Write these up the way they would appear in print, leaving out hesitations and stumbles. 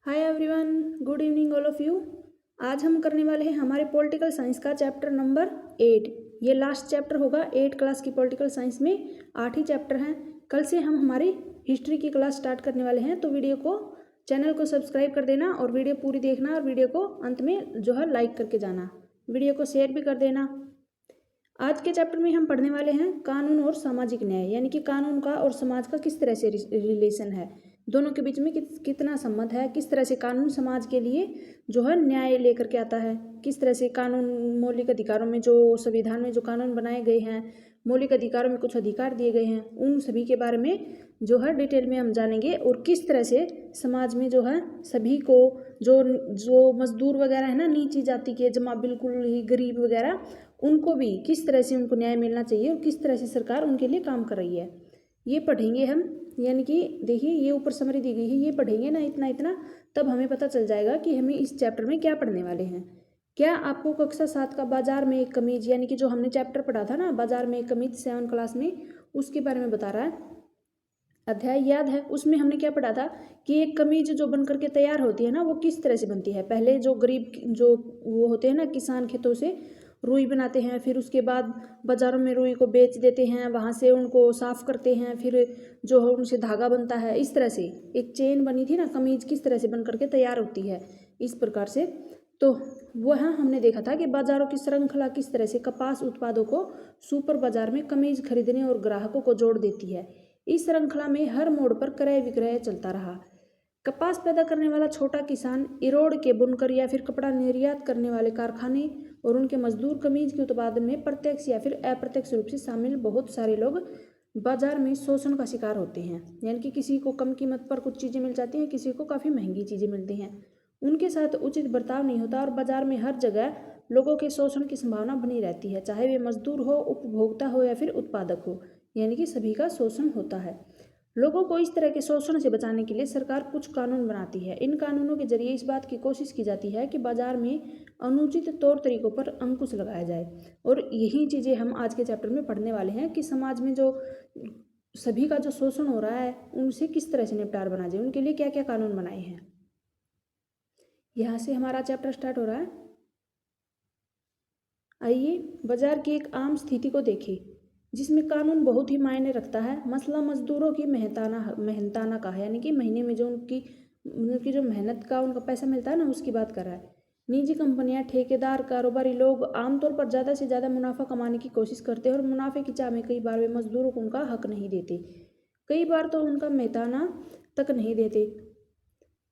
Hi everyone, good evening all of you. आज हम करने वाले हैं हमारे पॉलिटिकल साइंस का चैप्टर नंबर 8। ये लास्ट चैप्टर होगा 8 क्लास की पॉलिटिकल साइंस में। 8 ही चैप्टर हैं। कल से हम हमारी हिस्ट्री की क्लास स्टार्ट करने वाले हैं, तो वीडियो को चैनल को सब्सक्राइब कर देना और वीडियो पूरी देखना और वीडियो को अंत में जो है लाइक करके जाना, वीडियो को शेयर भी कर देना। आज के चैप्टर में हम पढ़ने वाले हैं कानून और सामाजिक न्याय, यानी कि कानून का और समाज का किस तरह से रिलेशन है, दोनों के बीच में कितना संबंध है, किस तरह से कानून समाज के लिए जो है न्याय लेकर के आता है, किस तरह से कानून मौलिक अधिकारों में जो संविधान में जो कानून बनाए गए हैं, मौलिक अधिकारों में कुछ अधिकार दिए गए हैं, उन सभी के बारे में जो है डिटेल में हम जानेंगे। और किस तरह से समाज में जो है सभी को जो जो मजदूर वगैरह है ना, नीची जाति के, जमा बिल्कुल ही गरीब वगैरह, उनको भी किस तरह से उनको न्याय मिलना चाहिए और किस तरह से सरकार उनके लिए काम कर रही है, ये पढ़ेंगे हम। यानी कि देखिए, ये ऊपर समरी दी गई है, ये पढ़ेंगे ना इतना इतना, तब हमें पता चल जाएगा कि हमें इस चैप्टर में क्या पढ़ने वाले हैं। क्या आपको कक्षा 7 का बाजार में एक कमीज, यानी कि जो हमने चैप्टर पढ़ा था ना, बाजार में एक कमीज 7 क्लास में, उसके बारे में बता रहा है अध्याय, याद है? उसमें हमने क्या पढ़ा था कि एक कमीज जो बन करके तैयार होती है ना, वो किस तरह से बनती है। पहले जो गरीब जो वो होते हैं ना, किसान खेतों से रुई बनाते हैं, फिर उसके बाद बाज़ारों में रुई को बेच देते हैं, वहाँ से उनको साफ़ करते हैं, फिर जो है उनसे धागा बनता है। इस तरह से एक चेन बनी थी ना, कमीज किस तरह से बन करके तैयार होती है, इस प्रकार से। तो वह हमने देखा था कि बाज़ारों की श्रृंखला किस तरह से कपास उत्पादों को सुपर बाजार में कमीज खरीदने और ग्राहकों को जोड़ देती है। इस श्रृंखला में हर मोड़ पर क्रय विक्रय चलता रहा। कपास पैदा करने वाला छोटा किसान, इरोड़ के बुनकर या फिर कपड़ा निर्यात करने वाले कारखाने और उनके मजदूर कमीज के उत्पादन में प्रत्यक्ष या फिर अप्रत्यक्ष रूप से शामिल बहुत सारे लोग बाजार में शोषण का शिकार होते हैं। यानी कि किसी को कम कीमत पर कुछ चीज़ें मिल जाती हैं, किसी को काफ़ी महंगी चीज़ें मिलती हैं, उनके साथ उचित बर्ताव नहीं होता और बाजार में हर जगह लोगों के शोषण की संभावना बनी रहती है, चाहे वे मजदूर हो, उपभोक्ता हो या फिर उत्पादक हो। यानी कि सभी का शोषण होता है। लोगों को इस तरह के शोषण से बचाने के लिए सरकार कुछ कानून बनाती है। इन कानूनों के जरिए इस बात की कोशिश की जाती है कि बाजार में अनुचित तौर तरीकों पर अंकुश लगाया जाए। और यही चीज़ें हम आज के चैप्टर में पढ़ने वाले हैं कि समाज में जो सभी का जो शोषण हो रहा है, उनसे किस तरह से निपटार बना जाए, उनके लिए क्या क्या कानून बनाए हैं। यहाँ से हमारा चैप्टर स्टार्ट हो रहा है। आइए बाजार की एक आम स्थिति को देखें जिसमें कानून बहुत ही मायने रखता है। मसला मजदूरों की मेहनताना का है, यानी कि महीने में जो उनकी जो मेहनत का उनका पैसा मिलता है ना, उसकी बात कर रहा है। निजी कंपनियां, ठेकेदार, कारोबारी लोग आमतौर पर ज़्यादा से ज़्यादा मुनाफा कमाने की कोशिश करते हैं और मुनाफे की चाह में कई बार वे मजदूरों को उनका हक नहीं देते, कई बार तो उनका मेहनताना तक नहीं देते।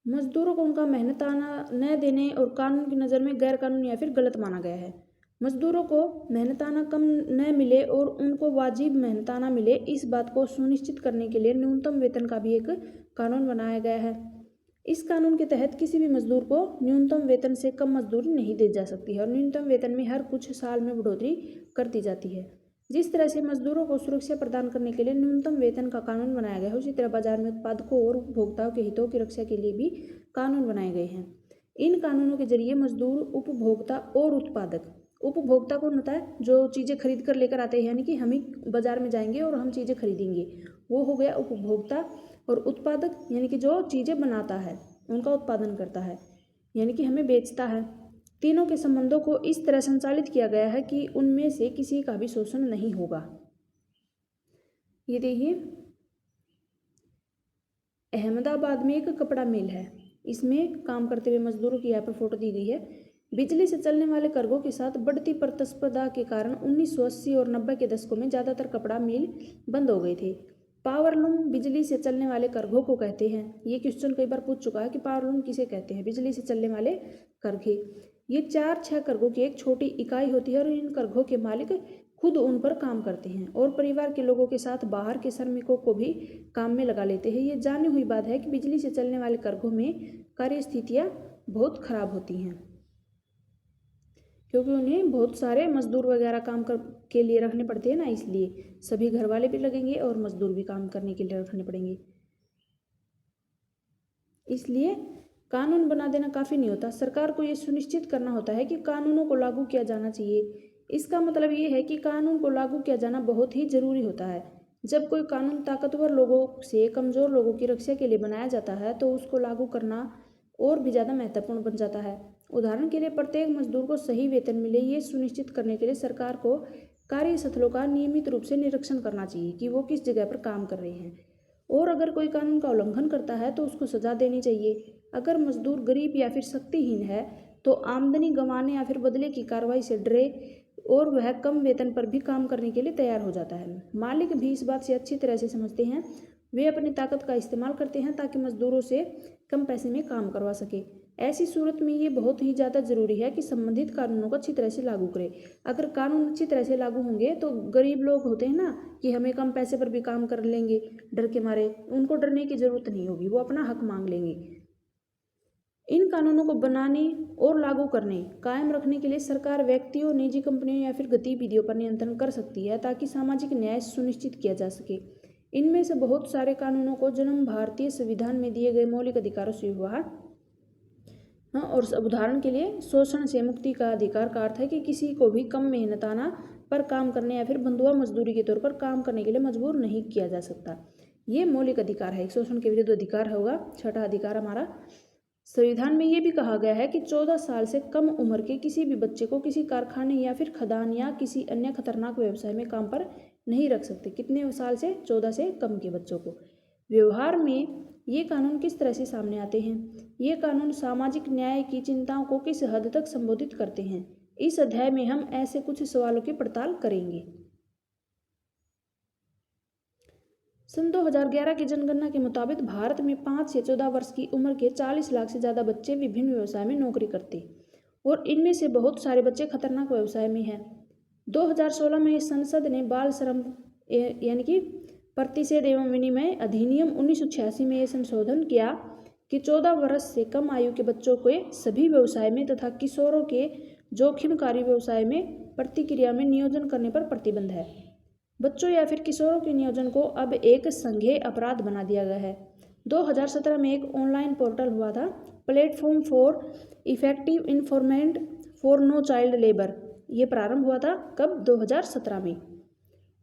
मजदूरों को उनका मेहनताना न देने और कानून की नज़र में गैर कानूनी या फिर गलत माना गया है। मजदूरों को मेहनताना कम न मिले और उनको वाजिब मेहनताना मिले, इस बात को सुनिश्चित करने के लिए न्यूनतम वेतन का भी एक कानून बनाया गया है। इस कानून के तहत किसी भी मजदूर को न्यूनतम वेतन से कम मजदूरी नहीं दी जा सकती है और न्यूनतम वेतन में हर कुछ साल में बढ़ोतरी कर दी जाती है। जिस तरह से मजदूरों को सुरक्षा प्रदान करने के लिए न्यूनतम वेतन का कानून बनाया गया है, उसी तरह बाजार में उत्पादकों और उपभोक्ताओं के हितों की रक्षा के लिए भी कानून बनाए गए हैं। इन कानूनों के जरिए मजदूर, उपभोक्ता और उत्पादक, उपभोक्ता कौन होता है? जो चीज़ें खरीद कर लेकर आते हैं, यानी कि हम ही बाजार में जाएंगे और हम चीज़ें खरीदेंगे, वो हो गया उपभोक्ता। और उत्पादक यानी कि जो चीज़ें बनाता है, उनका उत्पादन करता है, यानी कि हमें बेचता है। तीनों के संबंधों को इस तरह संचालित किया गया है कि उनमें से किसी का भी शोषण नहीं होगा। ये देखिए, अहमदाबाद में एक कपड़ा मिल है, इसमें काम करते हुए मजदूरों की यहाँ पर फोटो दी गई है। बिजली से चलने वाले कार्गो के साथ बढ़ती प्रतिस्पर्धा के कारण 1980 और 90 के दशकों में ज़्यादातर कपड़ा मिल बंद हो गए थे। पावरलूम बिजली से चलने वाले करघों को कहते हैं। ये क्वेश्चन कई बार पूछ चुका है कि पावरलूम किसे कहते हैं? बिजली से चलने वाले करघे। ये 4-6 करघों की एक छोटी इकाई होती है और इन करघों के मालिक खुद उन पर काम करते हैं और परिवार के लोगों के साथ बाहर के श्रमिकों को भी काम में लगा लेते हैं। ये जानी हुई बात है कि बिजली से चलने वाले करघों में कार्य स्थितियाँ बहुत खराब होती हैं, क्योंकि उन्हें बहुत सारे मजदूर वगैरह काम कर के लिए रखने पड़ते हैं ना, इसलिए सभी घर वाले भी लगेंगे और मजदूर भी काम करने के लिए रखने पड़ेंगे। इसलिए कानून बना देना काफ़ी नहीं होता, सरकार को ये सुनिश्चित करना होता है कि कानूनों को लागू किया जाना चाहिए। इसका मतलब ये है कि कानून को लागू किया जाना बहुत ही ज़रूरी होता है। जब कोई कानून ताकतवर लोगों से कमज़ोर लोगों की रक्षा के लिए बनाया जाता है तो उसको लागू करना और भी ज़्यादा महत्वपूर्ण बन जाता है। उदाहरण के लिए प्रत्येक मजदूर को सही वेतन मिले, ये सुनिश्चित करने के लिए सरकार को कार्यस्थलों का नियमित रूप से निरीक्षण करना चाहिए कि वो किस जगह पर काम कर रहे हैं, और अगर कोई कानून का उल्लंघन करता है तो उसको सजा देनी चाहिए। अगर मजदूर गरीब या फिर शक्तिहीन है तो आमदनी गंवाने या फिर बदले की कार्रवाई से डरे और वह कम वेतन पर भी काम करने के लिए तैयार हो जाता है। मालिक भी इस बात से अच्छी तरह से समझते हैं, वे अपनी ताकत का इस्तेमाल करते हैं ताकि मजदूरों से कम पैसे में काम करवा सके। ऐसी सूरत में ये बहुत ही ज़्यादा ज़रूरी है कि संबंधित कानूनों को अच्छी तरह से लागू करें। अगर कानून अच्छी तरह से लागू होंगे तो गरीब लोग होते हैं ना कि हमें कम पैसे पर भी काम कर लेंगे डर के मारे, उनको डरने की ज़रूरत नहीं होगी, वो अपना हक मांग लेंगे। इन कानूनों को बनाने और लागू करने कायम रखने के लिए सरकार व्यक्तियों, निजी कंपनियों या फिर गतिविधियों पर नियंत्रण कर सकती है ताकि सामाजिक न्याय सुनिश्चित किया जा सके। इनमें से बहुत सारे कानूनों को जन्म भारतीय संविधान में दिए गए मौलिक अधिकारों से हुआ है। और उदाहरण के लिए शोषण से मुक्ति का अधिकार का अर्थ है कि किसी को भी कम मेहनताना पर काम करने या फिर बंधुआ मजदूरी के तौर पर काम करने के लिए मजबूर नहीं किया जा सकता। ये मौलिक अधिकार है, एक शोषण के विरुद्ध अधिकार होगा। छठा अधिकार हमारा, संविधान में ये भी कहा गया है कि 14 साल से कम उम्र के किसी भी बच्चे को किसी कारखाने या फिर खदान या किसी अन्य खतरनाक व्यवसाय में काम पर नहीं रख सकते। कितने साल से? 14 से कम के बच्चों को। व्यवहार में ये कानून किस तरह से सामने आते हैं? ये कानून सामाजिक न्याय की चिंताओं को किस हद तक संबोधित करते हैं? इस अध्याय में हम ऐसे कुछ सवालों की पड़ताल करेंगे। सन 2011 की जनगणना के मुताबिक भारत में 5 से 14 वर्ष की उम्र के 40 लाख से ज़्यादा बच्चे विभिन्न व्यवसाय में नौकरी करते, और इनमें से बहुत सारे बच्चे खतरनाक व्यवसाय में हैं। 2016 में संसद ने बाल श्रम यानी कि प्रतिषेध एवं विनिमय अधिनियम 1986 में यह संशोधन किया कि 14 वर्ष से कम आयु के बच्चों को सभी व्यवसाय में तथा किशोरों के जोखिमकारी व्यवसाय में प्रतिक्रिया में नियोजन करने पर प्रतिबंध है। बच्चों या फिर किशोरों के नियोजन को अब एक संज्ञेय अपराध बना दिया गया है। 2017 में एक ऑनलाइन पोर्टल हुआ था, platform for effective enforcement for no child labour. ये प्रारंभ हुआ था कब? 2017 में।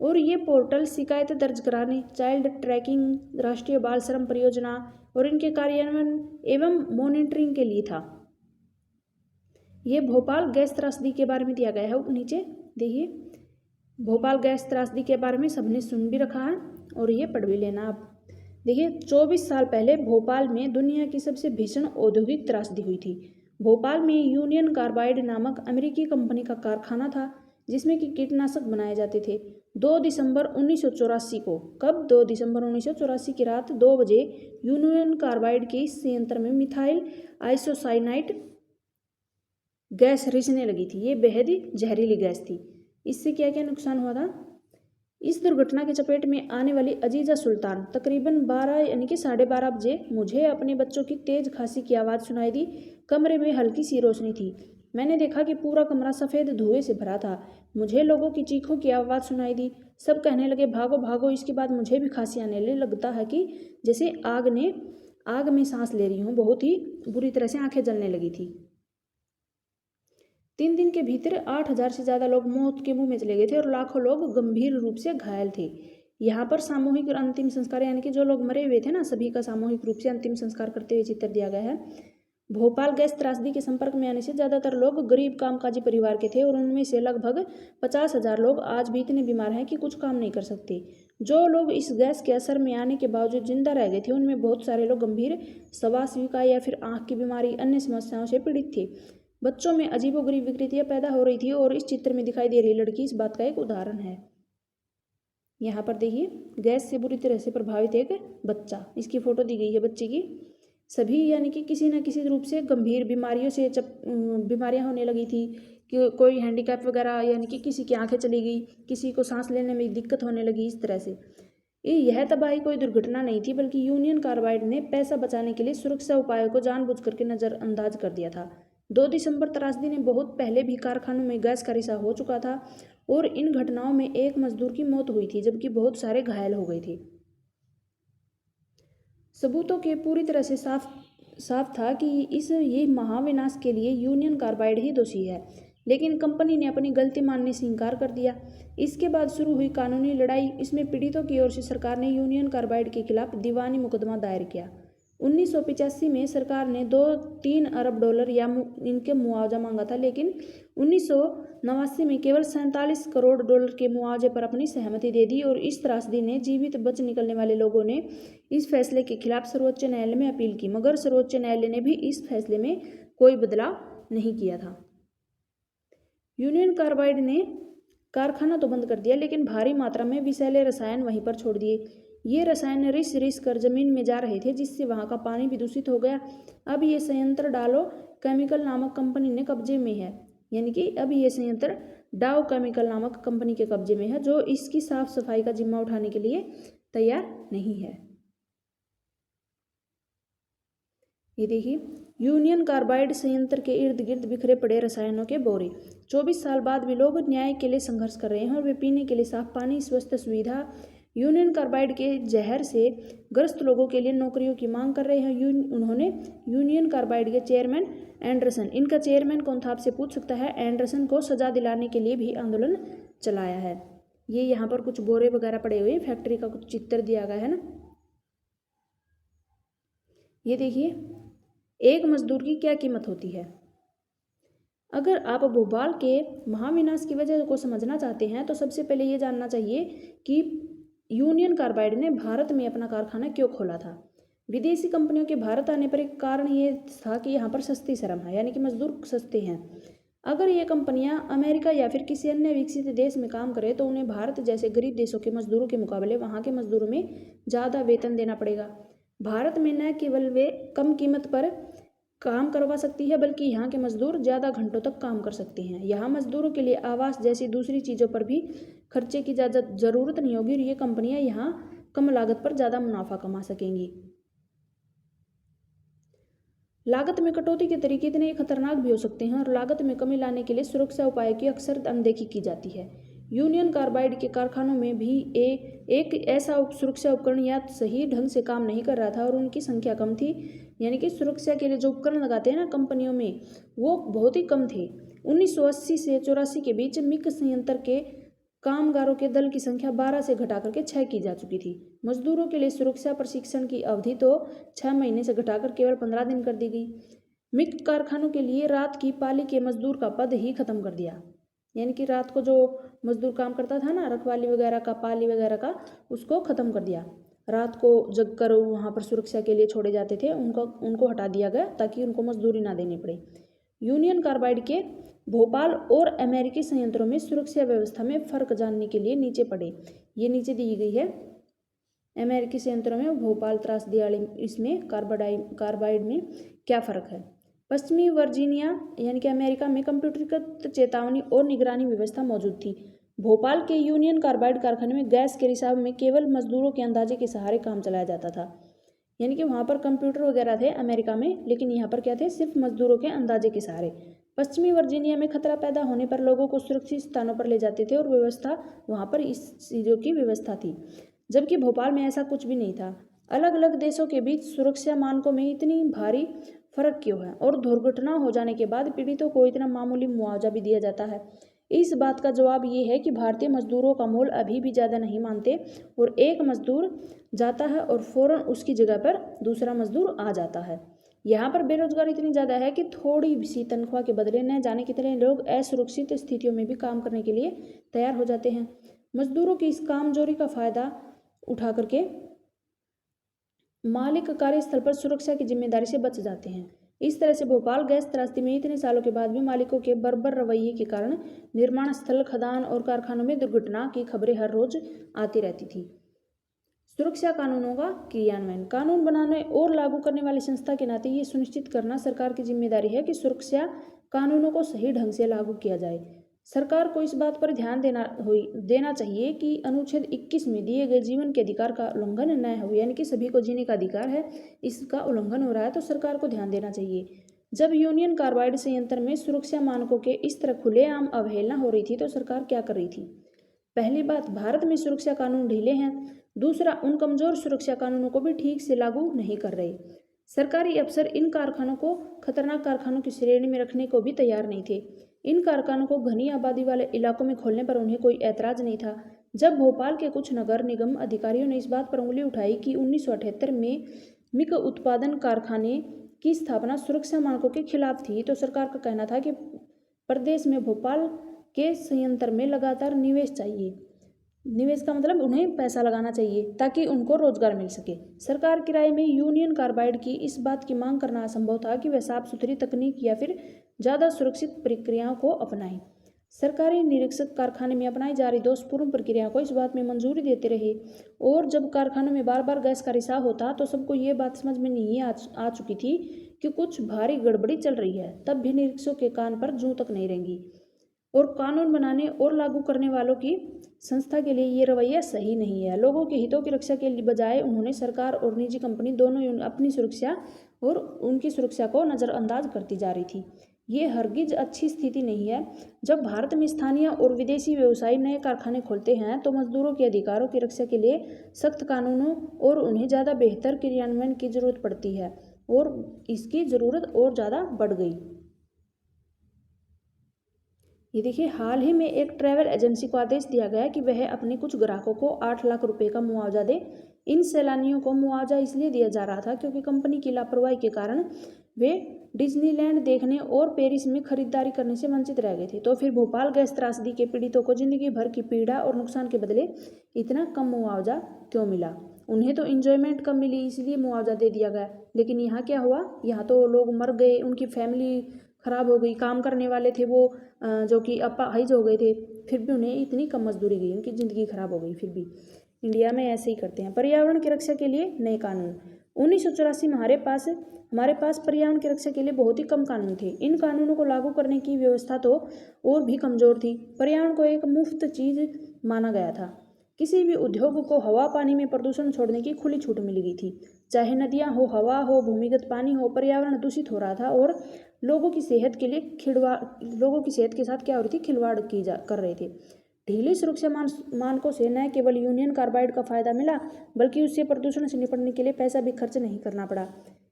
और ये पोर्टल शिकायतें दर्ज कराने, चाइल्ड ट्रैकिंग, राष्ट्रीय बाल श्रम परियोजना और इनके कार्यान्वयन एवं मॉनिटरिंग के लिए था। ये भोपाल गैस त्रासदी के बारे में दिया गया है, नीचे देखिए। भोपाल गैस त्रासदी के बारे में सबने सुन भी रखा है और ये पढ़ भी लेना आप। देखिए 24 साल पहले भोपाल में दुनिया की सबसे भीषण औद्योगिक त्रासदी हुई थी। भोपाल में यूनियन कार्बाइड नामक अमेरिकी कंपनी का कारखाना था जिसमें कि कीटनाशक बनाए जाते थे। 2 दिसंबर 1984 को, कब? 2 दिसंबर 1984 की रात 2 बजे यूनियन कार्बाइड के इस संयंत्र में मिथाइल आइसोसाइनाइड गैस रिसने लगी थी। ये बेहद ही जहरीली गैस थी। इससे क्या क्या नुकसान हुआ था? इस दुर्घटना की चपेट में आने वाली अजीजा सुल्तान तकरीबन 12 यानी कि 12:30 बजे मुझे अपने बच्चों की तेज खांसी की आवाज़ सुनाई दी। कमरे में हल्की सी रोशनी थी। मैंने देखा कि पूरा कमरा सफ़ेद धुएं से भरा था। मुझे लोगों की चीखों की आवाज़ सुनाई दी। सब कहने लगे भागो भागो। इसके बाद मुझे भी खांसी आने लगी। लगता है कि जैसे आग में सांस ले रही हूँ। बहुत ही बुरी तरह से आंखें जलने लगी थी। 3 दिन के भीतर 8000 से ज़्यादा लोग मौत के मुंह में चले गए थे और लाखों लोग गंभीर रूप से घायल थे। यहाँ पर सामूहिक अंतिम संस्कार यानी कि जो लोग मरे हुए थे ना, सभी का सामूहिक रूप से अंतिम संस्कार करते हुए चित्र दिया गया है। भोपाल गैस त्रासदी के संपर्क में आने से ज़्यादातर लोग गरीब कामकाजी परिवार के थे और उनमें से लगभग 50,000 लोग आज भी इतने बीमार हैं कि कुछ काम नहीं कर सकते। जो लोग इस गैस के असर में आने के बावजूद जिंदा रह गए थे उनमें बहुत सारे लोग गंभीर श्वास या फिर आँख की बीमारी, अन्य समस्याओं से पीड़ित थे। बच्चों में अजीबोगरीब विकृतियाँ पैदा हो रही थी और इस चित्र में दिखाई दे रही लड़की इस बात का एक उदाहरण है। यहाँ पर देखिए गैस से बुरी तरह से प्रभावित एक बच्चा, इसकी फोटो दी गई है बच्चे की। सभी यानी कि किसी न किसी रूप से गंभीर बीमारियों से बीमारियाँ होने लगी थी कि कोई हैंडीकैप वगैरह, यानी कि किसी की आंखें चली गई, किसी को सांस लेने में दिक्कत होने लगी। इस तरह से यह तबाही कोई दुर्घटना नहीं थी बल्कि यूनियन कार्बाइड ने पैसा बचाने के लिए सुरक्षा उपायों को जानबूझ करके नज़रअंदाज कर दिया था। 2 दिसंबर त्रासदी ने बहुत पहले भी कारखानों में गैस का रिसाव हो चुका था और इन घटनाओं में एक मजदूर की मौत हुई थी जबकि बहुत सारे घायल हो गए थे। सबूतों के पूरी तरह से साफ था कि ये महाविनाश के लिए यूनियन कार्बाइड ही दोषी है, लेकिन कंपनी ने अपनी गलती मानने से इनकार कर दिया। इसके बाद शुरू हुई कानूनी लड़ाई। इसमें पीड़ितों की ओर से सरकार ने यूनियन कार्बाइड के खिलाफ दीवानी मुकदमा दायर किया 1985 में सरकार ने 2-3 अरब डॉलर या इनके मुआवजा मांगा था, लेकिन 1989 में केवल 47 करोड़ डॉलर के मुआवजे पर अपनी सहमति दे दी और इस त्रासदी ने जीवित बच निकलने वाले लोगों ने इस फैसले के खिलाफ सर्वोच्च न्यायालय में अपील की, मगर सर्वोच्च न्यायालय ने भी इस फैसले में कोई बदलाव नहीं किया था। यूनियन कार्बाइड ने कारखाना तो बंद कर दिया, लेकिन भारी मात्रा में विषैले रसायन वहीं पर छोड़ दिए। ये रसायन रिस कर जमीन में जा रहे थे, जिससे वहाँ का पानी भी दूषित हो गया। अब ये संयंत्र डालो केमिकल नामक कंपनी ने कब्जे में है, यानी कि अब ये संयंत्र डाउ केमिकल नामक कंपनी के कब्जे में है, जो इसकी साफ सफाई का जिम्मा उठाने के लिए तैयार नहीं है। ये देखिए, यूनियन कार्बाइड संयंत्र के इर्द गिर्द बिखरे पड़े रसायनों के बोरे। 24 साल बाद भी लोग न्याय के लिए संघर्ष कर रहे हैं और वे पीने के लिए साफ पानी, स्वस्थ सुविधा, यूनियन कार्बाइड के जहर से ग्रस्त लोगों के लिए नौकरियों की मांग कर रहे हैं। उन्होंने यूनियन कार्बाइड के चेयरमैन एंडरसन, इनका चेयरमैन कौन था आपसे पूछ सकता है, एंडरसन को सजा दिलाने के लिए भी आंदोलन चलाया है। ये यहाँ पर कुछ बोरे वगैरह पड़े हुए, फैक्ट्री का कुछ चित्र दिया गया है ना। ये देखिए, एक मजदूर की क्या कीमत होती है। अगर आप भोपाल के महाविनाश की वजह को समझना चाहते हैं तो सबसे पहले ये जानना चाहिए कि यूनियन कार्बाइड ने भारत में अपना कारखाना क्यों खोला था। विदेशी कंपनियों के भारत आने पर एक कारण ये था कि यहाँ पर सस्ती श्रम है, यानी कि मजदूर सस्ते हैं। अगर ये कंपनियां अमेरिका या फिर किसी अन्य विकसित देश में काम करें तो उन्हें भारत जैसे गरीब देशों के मजदूरों के मुकाबले वहाँ के मजदूरों में ज़्यादा वेतन देना पड़ेगा। भारत में न केवल वे कम कीमत पर काम करवा सकती है, बल्कि यहाँ के मजदूर ज़्यादा घंटों तक काम कर सकते हैं। यहाँ मजदूरों के लिए आवास जैसी दूसरी चीज़ों पर भी खर्चे की ज़्यादा ज़रूरत नहीं होगी और ये कंपनियाँ यहाँ कम लागत पर ज़्यादा मुनाफा कमा सकेंगी। लागत में कटौती के तरीके इतने खतरनाक भी हो सकते हैं और लागत में कमी लाने के लिए सुरक्षा उपायों की अक्सर अनदेखी की जाती है। यूनियन कार्बाइड के कारखानों में भी एक ऐसा सुरक्षा उपकरण या सही ढंग से काम नहीं कर रहा था और उनकी संख्या कम थी, यानी कि सुरक्षा के लिए जो उपकरण लगाते हैं ना कंपनियों में, वो बहुत ही कम थे। 1980 से 84 के बीच मिक संयंत्र के कामगारों के दल की संख्या 12 से घटा करके 6 की जा चुकी थी। मजदूरों के लिए सुरक्षा प्रशिक्षण की अवधि तो 6 महीने से घटाकर केवल 15 दिन कर दी गई। मिक कारखानों के लिए रात की पाली के मजदूर का पद ही खत्म कर दिया, यानी कि रात को जो मजदूर काम करता था ना, रखवाली वगैरह का, पाली वगैरह का, उसको ख़त्म कर दिया। रात को जग कर वहाँ पर सुरक्षा के लिए छोड़े जाते थे, उनको हटा दिया गया ताकि उनको मजदूरी ना देनी पड़े। यूनियन कार्बाइड के भोपाल और अमेरिकी संयंत्रों में सुरक्षा व्यवस्था में फ़र्क जानने के लिए नीचे पढ़े। ये नीचे दी गई है। अमेरिकी संयंत्रों में भोपाल त्रासदी वाली इसमें कार्बाइड में क्या फ़र्क है। पश्चिमी वर्जीनिया यानी कि अमेरिका में कंप्यूटरीकृत चेतावनी और निगरानी व्यवस्था मौजूद थी। भोपाल के यूनियन कार्बाइड कारखाने में गैस के रिसाव में केवल मजदूरों के अंदाजे के सहारे काम चलाया जाता था, यानी कि वहाँ पर कंप्यूटर वगैरह थे अमेरिका में, लेकिन यहाँ पर क्या थे, सिर्फ मजदूरों के अंदाजे के सहारे। पश्चिमी वर्जीनिया में खतरा पैदा होने पर लोगों को सुरक्षित स्थानों पर ले जाते थे और व्यवस्था वहाँ पर इस चीज़ों की व्यवस्था थी, जबकि भोपाल में ऐसा कुछ भी नहीं था। अलग अलग देशों के बीच सुरक्षा मानकों में इतनी भारी फर्क क्यों है और दुर्घटना हो जाने के बाद पीड़ितों को इतना मामूली मुआवजा भी दिया जाता है। इस बात का जवाब ये है कि भारतीय मजदूरों का मोल अभी भी ज़्यादा नहीं मानते और एक मजदूर जाता है और फौरन उसकी जगह पर दूसरा मजदूर आ जाता है। यहाँ पर बेरोजगारी इतनी ज़्यादा है कि थोड़ी सी तनख्वाह के बदले न जाने कितने लोग असुरक्षित स्थितियों में भी काम करने के लिए तैयार हो जाते हैं। मजदूरों की इस कामजोरी का फायदा उठा करके मालिक कार्यस्थल पर सुरक्षा की जिम्मेदारी से बच जाते हैं। इस तरह से भोपाल गैस त्रासदी में इतने सालों के बाद भी मालिकों के बर्बर रवैये के कारण निर्माण स्थल, खदान और कारखानों में दुर्घटना की खबरें हर रोज आती रहती थी। सुरक्षा कानूनों का क्रियान्वयन। कानून बनाने और लागू करने वाली संस्था के नाते ये सुनिश्चित करना सरकार की जिम्मेदारी है कि सुरक्षा कानूनों को सही ढंग से लागू किया जाए। सरकार को इस बात पर ध्यान देना चाहिए कि अनुच्छेद 21 में दिए गए जीवन के अधिकार का उल्लंघन न हो, यानी कि सभी को जीने का अधिकार है, इसका उल्लंघन हो रहा है तो सरकार को ध्यान देना चाहिए। जब यूनियन कार्बाइड संयंत्र में सुरक्षा मानकों के इस तरह खुलेआम अवहेलना हो रही थी तो सरकार क्या कर रही थी। पहली बात, भारत में सुरक्षा कानून ढीले हैं। दूसरा, उन कमजोर सुरक्षा कानूनों को भी ठीक से लागू नहीं कर रहे। सरकारी अफसर इन कारखानों को खतरनाक कारखानों की श्रेणी में रखने को भी तैयार नहीं थे। इन कारखानों को घनी आबादी वाले इलाकों में खोलने पर उन्हें कोई ऐतराज नहीं था। जब भोपाल के कुछ नगर निगम अधिकारियों ने इस बात पर उंगली उठाई कि 1978 में मिक उत्पादन कारखाने की स्थापना सुरक्षा मानकों के खिलाफ थी। तो सरकार का कहना था कि प्रदेश में भोपाल के संयंत्र में लगातार निवेश चाहिए। निवेश का मतलब उन्हें पैसा लगाना चाहिए ताकि उनको रोजगार मिल सके। सरकार की राय में यूनियन कार्बाइड की इस बात की मांग करना असंभव था कि वह साफ सुथरी तकनीक या फिर ज़्यादा सुरक्षित प्रक्रियाओं को अपनाएं। सरकारी निरीक्षक कारखाने में अपनाई जा रही दोषपूर्ण प्रक्रियाओं को इस बात में मंजूरी देते रहे और जब कारखानों में बार बार गैस का रिसाव होता तो सबको ये बात समझ में नहीं आ चुकी थी कि कुछ भारी गड़बड़ी चल रही है। तब भी निरीक्षकों के कान पर जूं तक नहीं रेंगी और कानून बनाने और लागू करने वालों की संस्था के लिए ये रवैया सही नहीं है। लोगों के हितों की रक्षा के बजाय उन्होंने सरकार और निजी कंपनी दोनों अपनी सुरक्षा और उनकी सुरक्षा को नज़रअंदाज करती जा रही थी। ये हरगिज अच्छी स्थिति नहीं है। जब भारत में स्थानीय और विदेशी व्यवसायी नए कारखाने खोलते हैं तो मजदूरों के अधिकारों की रक्षा के लिए सख्त कानूनों और उन्हें ज़्यादा बेहतर क्रियान्वयन की जरूरत पड़ती है और इसकी ज़रूरत और ज़्यादा बढ़ गई। ये देखिए, हाल ही में एक ट्रैवल एजेंसी को आदेश दिया गया कि वह अपने कुछ ग्राहकों को 8 लाख रुपए का मुआवजा दे। इन सैलानियों को मुआवजा इसलिए दिया जा रहा था क्योंकि कंपनी की लापरवाही के कारण वे डिज्नीलैंड देखने और पेरिस में खरीदारी करने से वंचित रह गए थे। तो फिर भोपाल गैस त्रासदी के पीड़ितों को जिंदगी भर की पीड़ा और नुकसान के बदले इतना कम मुआवजा क्यों मिला? उन्हें तो इंजॉयमेंट कम मिली इसलिए मुआवजा दे दिया गया, लेकिन यहाँ क्या हुआ? यहाँ तो लोग मर गए, उनकी फैमिली खराब हो गई, काम करने वाले थे वो जो कि अपाहिज हो गए थे, फिर भी उन्हें इतनी कम मजदूरी गई, उनकी ज़िंदगी खराब हो गई। फिर भी इंडिया में ऐसे ही करते हैं। पर्यावरण की रक्षा के लिए नए कानून। 1984 में हमारे पास पर्यावरण की रक्षा के लिए बहुत ही कम कानून थे। इन कानूनों को लागू करने की व्यवस्था तो और भी कमज़ोर थी। पर्यावरण को एक मुफ्त चीज़ माना गया था। किसी भी उद्योग को हवा पानी में प्रदूषण छोड़ने की खुली छूट मिल गई थी। चाहे नदियाँ हो, हवा हो, भूमिगत पानी हो, पर्यावरण दूषित हो रहा था और लोगों की सेहत के साथ क्या हो रही थी? खिलवाड़ कर रहे थे। ढीली सुरक्षा मानकों से न केवल यूनियन कार्बाइड का फायदा मिला बल्कि उससे प्रदूषण से निपटने के लिए पैसा भी खर्च नहीं करना पड़ा।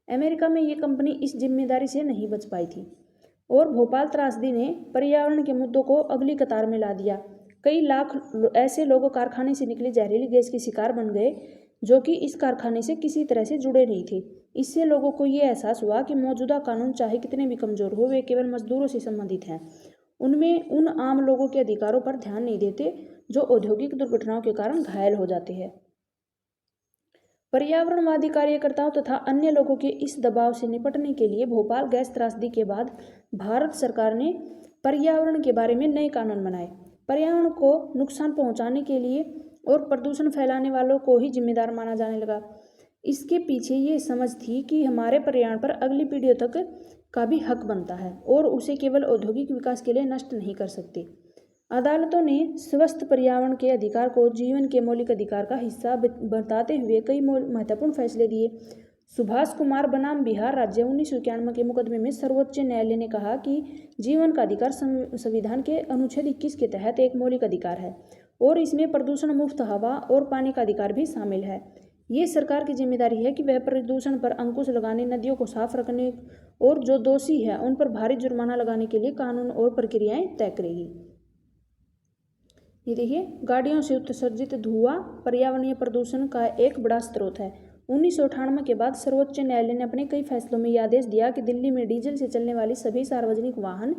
अमेरिका में ये कंपनी इस जिम्मेदारी से नहीं बच पाई थी और भोपाल त्रासदी ने पर्यावरण के मुद्दों को अगली कतार में ला दिया। कई लाख ऐसे लोग कारखाने से निकली जहरीली गैस के शिकार बन गए जो कि इस कारखाने से किसी तरह से जुड़े नहीं थे। इससे लोगों को ये एहसास हुआ कि मौजूदा कानून चाहे कितने भी कमज़ोर हो, वे केवल मजदूरों से संबंधित हैं। उनमें उन आम लोगों के अधिकारों पर ध्यान नहीं देते जो औद्योगिक दुर्घटनाओं के कारण घायल हो जाते हैं। पर्यावरणवादी कार्यकर्ताओं तथा अन्य लोगों के इस दबाव से निपटने के लिए भोपाल गैस त्रासदी के बाद भारत सरकार ने पर्यावरण के बारे में नए कानून बनाए। पर्यावरण को नुकसान पहुंचाने के लिए और प्रदूषण फैलाने वालों को ही जिम्मेदार माना जाने लगा। इसके पीछे ये समझ थी कि हमारे पर्यावरण पर अगली पीढ़ियों तक का भी हक बनता है और उसे केवल औद्योगिक विकास के लिए नष्ट नहीं कर सकते। अदालतों ने स्वस्थ पर्यावरण के अधिकार को जीवन के मौलिक अधिकार का हिस्सा बताते हुए कई महत्वपूर्ण फैसले दिए। सुभाष कुमार बनाम बिहार राज्य 1991 के मुकदमे में सर्वोच्च न्यायालय ने कहा कि जीवन का अधिकार संविधान के अनुच्छेद 21 के तहत एक मौलिक अधिकार है और इसमें प्रदूषण मुक्त हवा और पानी का अधिकार भी शामिल है। ये सरकार की जिम्मेदारी है कि वह प्रदूषण पर अंकुश लगाने, नदियों को साफ रखने और जो दोषी है उन पर भारी जुर्माना लगाने के लिए कानून और प्रक्रियाएं तय करेगी। ये देखिए, गाड़ियों से उत्सर्जित धुआं पर्यावरणीय प्रदूषण का एक बड़ा स्रोत है। 1998 के बाद सर्वोच्च न्यायालय ने अपने कई फैसलों में यह आदेश दिया कि दिल्ली में डीजल से चलने वाली सभी सार्वजनिक वाहन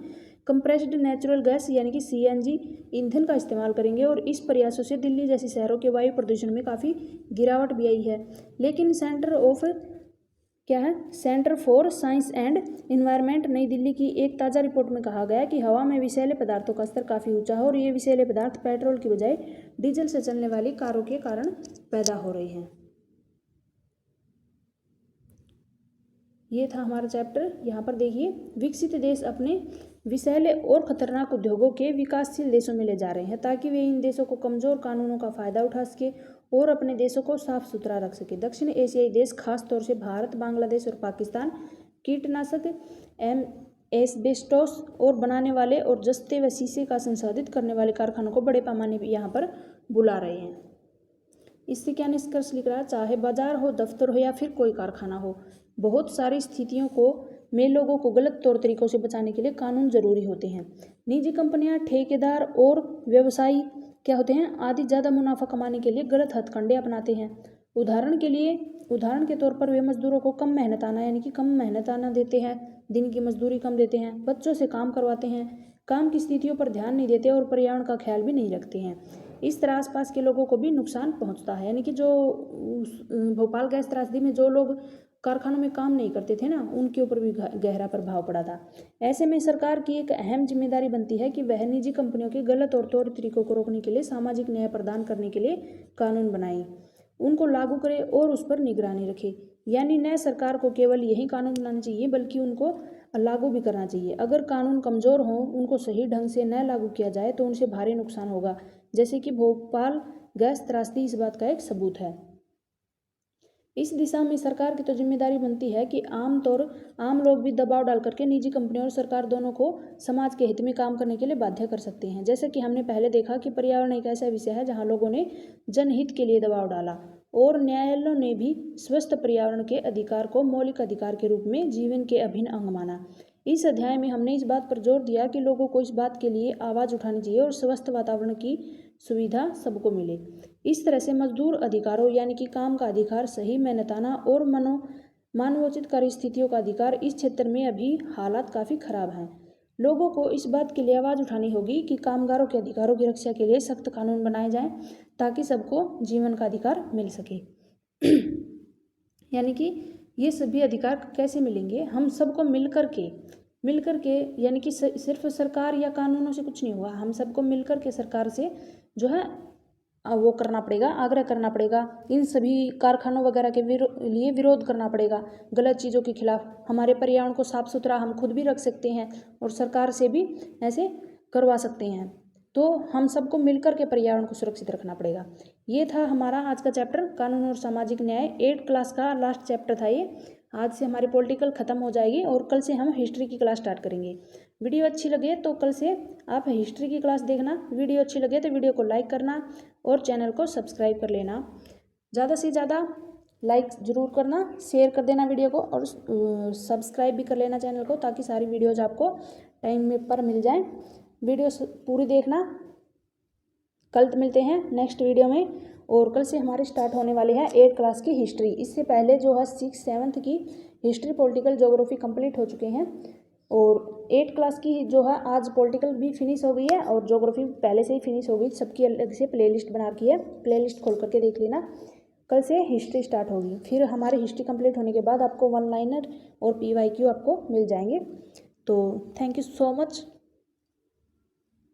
कंप्रेस्ड नेचुरल गैस यानी कि CNG ईंधन का इस्तेमाल करेंगे और इस प्रयासों से दिल्ली जैसे शहरों के वायु प्रदूषण में काफ़ी गिरावट भी आई है। लेकिन centre for science and environment नई दिल्ली की एक ताज़ा रिपोर्ट में कहा गया कि हवा में विषैले पदार्थों का स्तर काफ़ी ऊंचा है और ये विषैले पदार्थ पेट्रोल की बजाय डीजल से चलने वाली कारों के कारण पैदा हो रहे हैं। ये था हमारा चैप्टर। यहाँ पर देखिए, विकसित देश अपने विषैले और खतरनाक उद्योगों के विकासशील देशों में ले जा रहे हैं ताकि वे इन देशों को कमज़ोर कानूनों का फ़ायदा उठा सके और अपने देशों को साफ सुथरा रख सके। दक्षिण एशियाई देश खास तौर से भारत, बांग्लादेश और पाकिस्तान कीटनाशक, एस्बेस्टोस और बनाने वाले और जस्ते व शीशे का संसाधित करने वाले कारखानों को बड़े पैमाने पर यहाँ पर बुला रहे हैं। इससे क्या निष्कर्ष निकला? चाहे बाजार हो, दफ्तर हो या फिर कोई कारखाना हो, बहुत सारी स्थितियों में लोगों को गलत तौर तरीकों से बचाने के लिए कानून जरूरी होते हैं। निजी कंपनियां, ठेकेदार और व्यवसायी क्या होते हैं आदि ज़्यादा मुनाफा कमाने के लिए गलत हथकंडे अपनाते हैं। उदाहरण के तौर पर वे मजदूरों को कम मेहनताना यानी कि कम मेहनताना देते हैं, दिन की मजदूरी कम देते हैं, बच्चों से काम करवाते हैं, काम की स्थितियों पर ध्यान नहीं देते और पर्यावरण का ख्याल भी नहीं रखते हैं। इस तरह आसपास के लोगों को भी नुकसान पहुंचता है। यानी कि जो भोपाल गैस त्रासदी में जो लोग कारखानों में काम नहीं करते थे ना, उनके ऊपर भी गहरा प्रभाव पड़ा था। ऐसे में सरकार की एक अहम जिम्मेदारी बनती है कि वह निजी कंपनियों के गलत और तौर तरीकों को रोकने के लिए सामाजिक न्याय प्रदान करने के लिए कानून बनाए, उनको लागू करे और उस पर निगरानी रखे। यानी नए सरकार को केवल यही कानून बनाना चाहिए बल्कि उनको लागू भी करना चाहिए। अगर कानून कमज़ोर हों, उनको सही ढंग से न लागू किया जाए तो उनसे भारी नुकसान होगा, जैसे कि भोपाल गैस त्रासदी इस बात का एक सबूत है। इस दिशा में सरकार की तो जिम्मेदारी बनती है कि आम लोग भी दबाव डाल करके निजी कंपनियों और सरकार दोनों को समाज के हित में काम करने के लिए बाध्य कर सकते हैं। जैसे कि हमने पहले देखा कि पर्यावरण एक ऐसा विषय है जहां लोगों ने जनहित के लिए दबाव डाला और न्यायालयों ने भी स्वस्थ पर्यावरण के अधिकार को मौलिक अधिकार के रूप में जीवन के अभिन्न अंग माना। इस अध्याय में हमने इस बात पर जोर दिया कि लोगों को इस बात के लिए आवाज़ उठानी चाहिए और स्वस्थ वातावरण की सुविधा सबको मिले। इस तरह से मजदूर अधिकारों यानी कि काम का अधिकार, सही मेहनताना और मानवोचित परिस्थितियों का अधिकार, इस क्षेत्र में अभी हालात काफ़ी खराब हैं। लोगों को इस बात के लिए आवाज़ उठानी होगी कि कामगारों के अधिकारों की रक्षा के लिए सख्त कानून बनाए जाएं ताकि सबको जीवन का अधिकार मिल सके। यानी कि ये सभी अधिकार कैसे मिलेंगे? हम सबको मिलकर के यानी कि सिर्फ सरकार या कानूनों से कुछ नहीं होगा। हम सबको मिलकर के सरकार से जो है वो करना पड़ेगा, आग्रह करना पड़ेगा। इन सभी कारखानों वगैरह के लिए विरोध करना पड़ेगा, गलत चीज़ों के खिलाफ। हमारे पर्यावरण को साफ सुथरा हम खुद भी रख सकते हैं और सरकार से भी ऐसे करवा सकते हैं। तो हम सबको मिलकर के पर्यावरण को सुरक्षित रखना पड़ेगा। ये था हमारा आज का चैप्टर, कानून और सामाजिक न्याय। 8 क्लास का लास्ट चैप्टर था ये। आज से हमारी पॉलिटिकल ख़त्म हो जाएगी और कल से हम हिस्ट्री की क्लास स्टार्ट करेंगे। वीडियो अच्छी लगे तो कल से आप हिस्ट्री की क्लास देखना। वीडियो अच्छी लगे तो वीडियो को लाइक करना और चैनल को सब्सक्राइब कर लेना। ज़्यादा से ज़्यादा लाइक ज़रूर करना, शेयर कर देना वीडियो को और सब्सक्राइब भी कर लेना चैनल को, ताकि सारी वीडियोज़ आपको टाइम में पर मिल जाएँ। वीडियो पूरी देखना। कल मिलते हैं नेक्स्ट वीडियो में। और कल से हमारे स्टार्ट होने वाली है 8 क्लास की हिस्ट्री। इससे पहले जो है 6, 7 की हिस्ट्री, पॉलिटिकल, ज्योग्राफी कंप्लीट हो चुके हैं। और 8 क्लास की जो है आज पॉलिटिकल भी फिनिश हो गई है और ज्योग्राफी पहले से ही फिनिश हो गई। सबकी अलग से प्लेलिस्ट बना रखी है, प्लेलिस्ट खोल करके देख लेना। कल से हिस्ट्री स्टार्ट होगी। फिर हमारी हिस्ट्री कंप्लीट होने के बाद आपको 1 लाइनर और PYQ आपको मिल जाएंगे। तो थैंक यू सो मच।